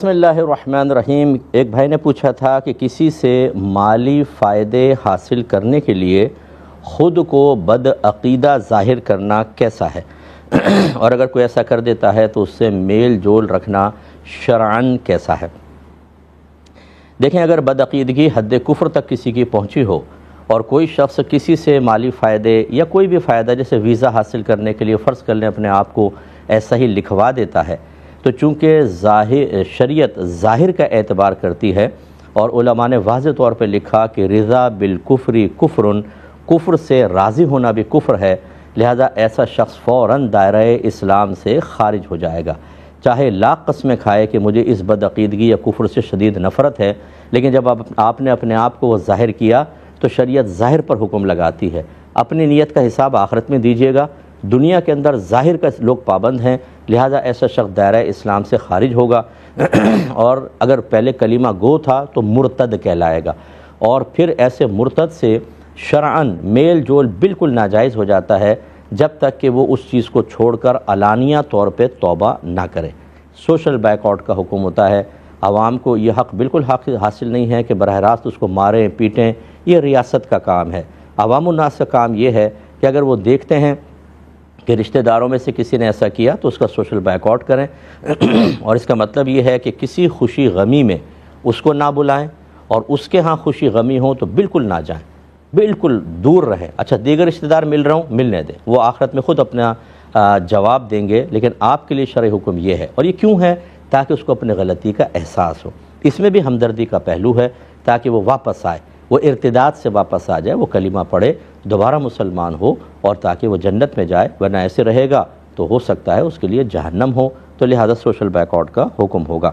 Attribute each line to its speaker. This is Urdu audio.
Speaker 1: بسم اللہ الرحمن الرحیم۔ ایک بھائی نے پوچھا تھا کہ کسی سے مالی فائدے حاصل کرنے کے لیے خود کو بدعقیدہ ظاہر کرنا کیسا ہے اور اگر کوئی ایسا کر دیتا ہے تو اس سے میل جول رکھنا شرعاً کیسا ہے؟ دیکھیں، اگر بدعقیدگی حد کفر تک کسی کی پہنچی ہو اور کوئی شخص کسی سے مالی فائدے یا کوئی بھی فائدہ جیسے ویزا حاصل کرنے کے لیے فرض کر لیں اپنے آپ کو ایسا ہی لکھوا دیتا ہے، تو چونکہ شریعت ظاہر کا اعتبار کرتی ہے اور علماء نے واضح طور پہ لکھا کہ رضا بالکفر کفر، کفر سے راضی ہونا بھی کفر ہے، لہذا ایسا شخص فوراً دائرہ اسلام سے خارج ہو جائے گا، چاہے لاکھ قسمیں کھائے کہ مجھے اس بدعقیدگی یا کفر سے شدید نفرت ہے، لیکن جب آپ نے اپنے آپ کو وہ ظاہر کیا تو شریعت ظاہر پر حکم لگاتی ہے۔ اپنی نیت کا حساب آخرت میں دیجیے گا، دنیا کے اندر ظاہر کا لوگ پابند ہیں، لہذا ایسا شخص دائرہ اسلام سے خارج ہوگا اور اگر پہلے کلمہ گو تھا تو مرتد کہلائے گا، اور پھر ایسے مرتد سے شرعاً میل جول بالکل ناجائز ہو جاتا ہے جب تک کہ وہ اس چیز کو چھوڑ کر علانیہ طور پہ توبہ نہ کرے۔ سوشل بائیک آؤٹ کا حکم ہوتا ہے، عوام کو یہ حق بالکل حاصل نہیں ہے کہ براہ راست اس کو ماریں پیٹیں، یہ ریاست کا کام ہے۔ عوام الناس کا کام یہ ہے کہ اگر وہ دیکھتے ہیں کہ رشتہ داروں میں سے کسی نے ایسا کیا تو اس کا سوشل بائیک آؤٹ کریں اور اس کا مطلب یہ ہے کہ کسی خوشی غمی میں اس کو نہ بلائیں، اور اس کے ہاں خوشی غمی ہو تو بالکل نہ جائیں، بالکل دور رہیں۔ اچھا، دیگر رشتہ دار مل رہا ہوں، ملنے دیں، وہ آخرت میں خود اپنا جواب دیں گے، لیکن آپ کے لیے شرعی حکم یہ ہے، اور یہ کیوں ہے؟ تاکہ اس کو اپنے غلطی کا احساس ہو۔ اس میں بھی ہمدردی کا پہلو ہے تاکہ وہ واپس آئے، وہ ارتداد سے واپس آ جائے، وہ کلمہ پڑھے، دوبارہ مسلمان ہو، اور تاکہ وہ جنت میں جائے، ورنہ ایسے رہے گا تو ہو سکتا ہے اس کے لیے جہنم ہو، تو لہذا سوشل بائیک آؤٹ کا حکم ہوگا۔